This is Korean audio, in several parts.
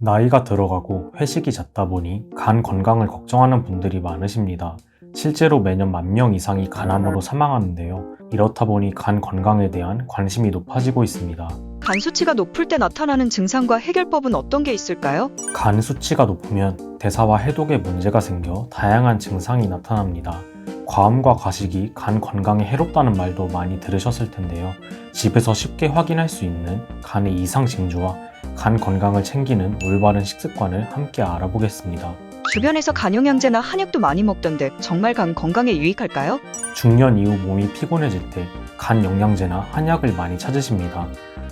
나이가 들어가고 회식이 잦다 보니 간 건강을 걱정하는 분들이 많으십니다. 실제로 매년 10,000명 이상이 간암으로 사망하는데요. 이렇다 보니 간 건강에 대한 관심이 높아지고 있습니다. 간 수치가 높을 때 나타나는 증상과 해결법은 어떤 게 있을까요? 간 수치가 높으면 대사와 해독에 문제가 생겨 다양한 증상이 나타납니다. 과음과 과식이 간 건강에 해롭다는 말도 많이 들으셨을 텐데요. 집에서 쉽게 확인할 수 있는 간의 이상 징조와 간 건강을 챙기는 올바른 식습관을 함께 알아보겠습니다. 주변에서 간영양제나 한약도 많이 먹던데 정말 간 건강에 유익할까요? 중년 이후 몸이 피곤해질 때 간 영양제나 한약을 많이 찾으십니다.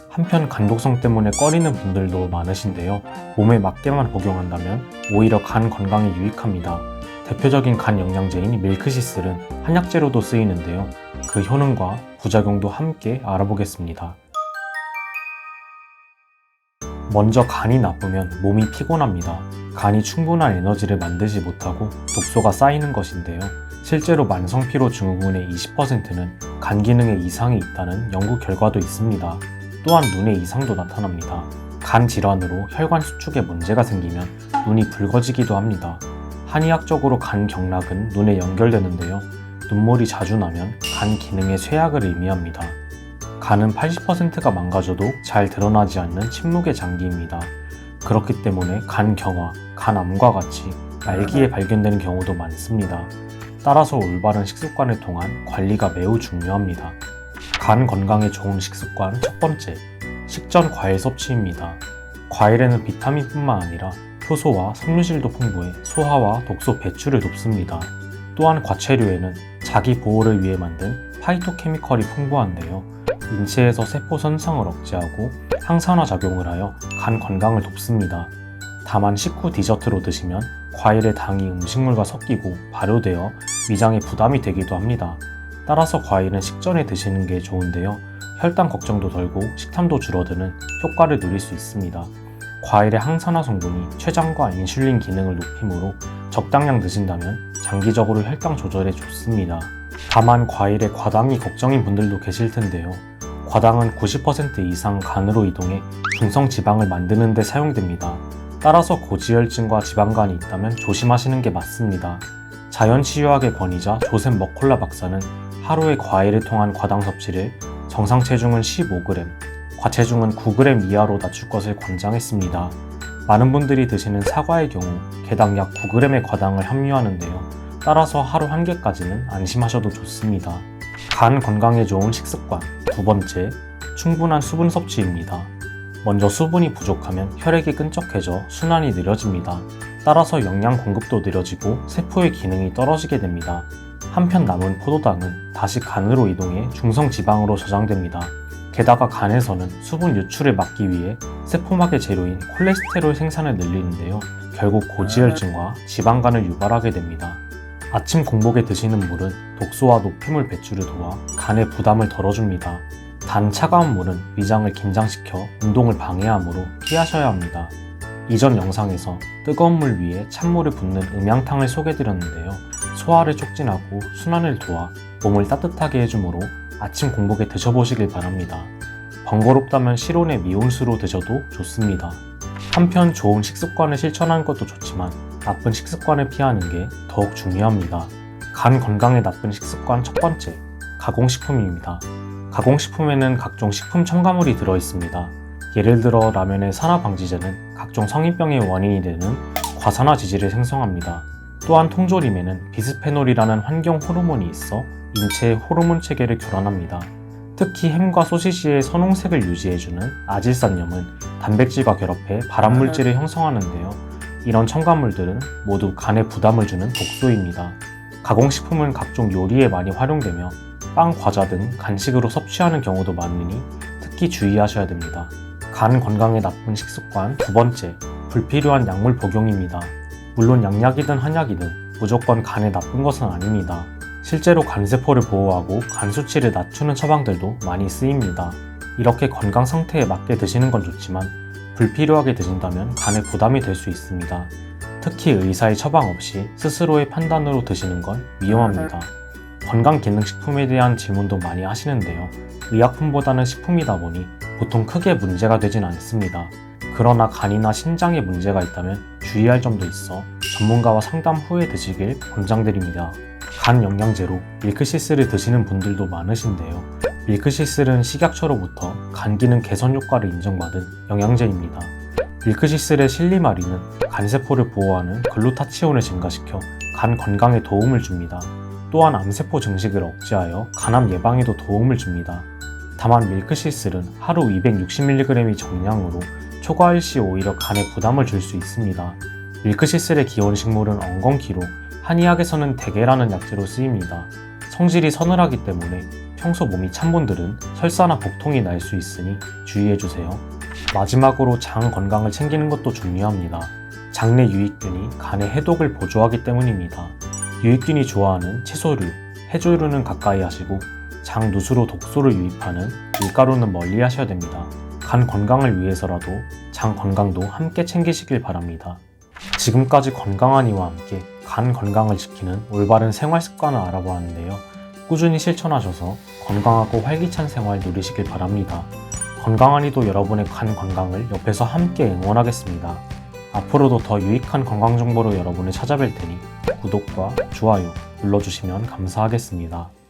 한편 간독성 때문에 꺼리는 분들도 많으신데요. 몸에 맞게만 복용한다면 오히려 간 건강에 유익합니다. 대표적인 간 영양제인 밀크시슬은 한약재로도 쓰이는데요. 그 효능과 부작용도 함께 알아보겠습니다. 먼저 간이 나쁘면 몸이 피곤합니다. 간이 충분한 에너지를 만들지 못하고 독소가 쌓이는 것인데요. 실제로 만성피로 증후군의 20%는 간 기능에 이상이 있다는 연구 결과도 있습니다. 또한 눈에 이상도 나타납니다. 간 질환으로 혈관 수축에 문제가 생기면 눈이 붉어지기도 합니다. 한의학적으로 간 경락은 눈에 연결되는데요. 눈물이 자주 나면 간 기능의 쇠약을 의미합니다. 간은 80%가 망가져도 잘 드러나지 않는 침묵의 장기입니다. 그렇기 때문에 간 경화, 간암과 같이 말기에 발견되는 경우도 많습니다. 따라서 올바른 식습관을 통한 관리가 매우 중요합니다. 간 건강에 좋은 식습관 첫 번째, 식전 과일 섭취입니다. 과일에는 비타민뿐만 아니라 효소와 섬유질도 풍부해 소화와 독소 배출을 돕습니다. 또한 과채류에는 자기 보호를 위해 만든 파이토케미컬이 풍부한데요. 인체에서 세포 손상을 억제하고 항산화 작용을 하여 간 건강을 돕습니다. 다만 식후 디저트로 드시면 과일의 당이 음식물과 섞이고 발효되어 위장에 부담이 되기도 합니다. 따라서 과일은 식전에 드시는 게 좋은데요. 혈당 걱정도 덜고 식탐도 줄어드는 효과를 누릴 수 있습니다. 과일의 항산화 성분이 췌장과 인슐린 기능을 높이므로 적당량 드신다면 장기적으로 혈당 조절에 좋습니다. 다만 과일의 과당이 걱정인 분들도 계실 텐데요. 과당은 90% 이상 간으로 이동해 중성 지방을 만드는 데 사용됩니다. 따라서 고지혈증과 지방간이 있다면 조심하시는 게 맞습니다. 자연치유학의 권위자 조셉 머콜라 박사는 하루에 과일을 통한 과당 섭취를 정상 체중은 15g, 과체중은 9g 이하로 낮출 것을 권장했습니다. 많은 분들이 드시는 사과의 경우 개당 약 9g의 과당을 함유하는데요. 따라서 하루 1개까지는 안심하셔도 좋습니다. 간 건강에 좋은 식습관 두 번째, 충분한 수분 섭취입니다. 먼저 수분이 부족하면 혈액이 끈적해져 순환이 느려집니다. 따라서 영양 공급도 느려지고 세포의 기능이 떨어지게 됩니다. 한편 남은 포도당은 다시 간으로 이동해 중성지방으로 저장됩니다. 게다가 간에서는 수분 유출을 막기 위해 세포막의 재료인 콜레스테롤 생산을 늘리는데요. 결국 고지혈증과 지방간을 유발하게 됩니다. 아침 공복에 드시는 물은 독소와 노폐물 배출을 도와 간의 부담을 덜어줍니다. 단 차가운 물은 위장을 긴장시켜 운동을 방해하므로 피하셔야 합니다. 이전 영상에서 뜨거운 물 위에 찬물을 붓는 음양탕을 소개드렸는데요. 소화를 촉진하고 순환을 도와 몸을 따뜻하게 해주므로 아침 공복에 드셔보시길 바랍니다. 번거롭다면 실온의 미온수로 드셔도 좋습니다. 한편 좋은 식습관을 실천하는 것도 좋지만 나쁜 식습관을 피하는 게 더욱 중요합니다. 간 건강에 나쁜 식습관 첫 번째, 가공식품입니다. 가공식품에는 각종 식품 첨가물이 들어있습니다. 예를 들어 라면의 산화방지제는 각종 성인병의 원인이 되는 과산화지질을 생성합니다. 또한 통조림에는 비스페놀이라는 환경 호르몬이 있어 인체의 호르몬 체계를 교란합니다. 특히 햄과 소시지의 선홍색을 유지해주는 아질산염은 단백질과 결합해 발암물질을 형성하는데요. 이런 첨가물들은 모두 간에 부담을 주는 독소입니다. 가공식품은 각종 요리에 많이 활용되며 빵, 과자 등 간식으로 섭취하는 경우도 많으니 특히 주의하셔야 됩니다. 간 건강에 나쁜 식습관 두 번째, 불필요한 약물 복용입니다. 물론 양약이든 한약이든 무조건 간에 나쁜 것은 아닙니다. 실제로 간세포를 보호하고 간 수치를 낮추는 처방들도 많이 쓰입니다. 이렇게 건강 상태에 맞게 드시는 건 좋지만 불필요하게 드신다면 간에 부담이 될 수 있습니다. 특히 의사의 처방 없이 스스로의 판단으로 드시는 건 위험합니다. 건강기능식품에 대한 질문도 많이 하시는데요. 의약품보다는 식품이다 보니 보통 크게 문제가 되진 않습니다. 그러나 간이나 신장에 문제가 있다면 주의할 점도 있어 전문가와 상담 후에 드시길 권장드립니다. 간 영양제로 밀크시슬을 드시는 분들도 많으신데요. 밀크시슬은 식약처로부터 간 기능 개선 효과를 인정받은 영양제입니다. 밀크시슬의 실리마린은 간세포를 보호하는 글루타치온을 증가시켜 간 건강에 도움을 줍니다. 또한 암세포 증식을 억제하여 간암 예방에도 도움을 줍니다. 다만 밀크시슬은 하루 260mg의 정량으로 초과할 시 오히려 간에 부담을 줄 수 있습니다. 밀크시슬의 기원 식물은 엉겅퀴로 한의학에서는 대게라는 약재로 쓰입니다. 성질이 서늘하기 때문에 평소 몸이 찬 분들은 설사나 복통이 날 수 있으니 주의해주세요. 마지막으로 장 건강을 챙기는 것도 중요합니다. 장내 유익균이 간의 해독을 보조하기 때문입니다. 유익균이 좋아하는 채소류, 해조류는 가까이 하시고 장 누수로 독소를 유입하는 밀가루는 멀리 하셔야 됩니다. 간 건강을 위해서라도 장 건강도 함께 챙기시길 바랍니다. 지금까지 건강한 이와 함께 간 건강을 지키는 올바른 생활 습관을 알아보았는데요. 꾸준히 실천하셔서 건강하고 활기찬 생활 누리시길 바랍니다. 건강한 이도 여러분의 간 건강을 옆에서 함께 응원하겠습니다. 앞으로도 더 유익한 건강 정보로 여러분을 찾아뵐 테니 구독과 좋아요 눌러주시면 감사하겠습니다.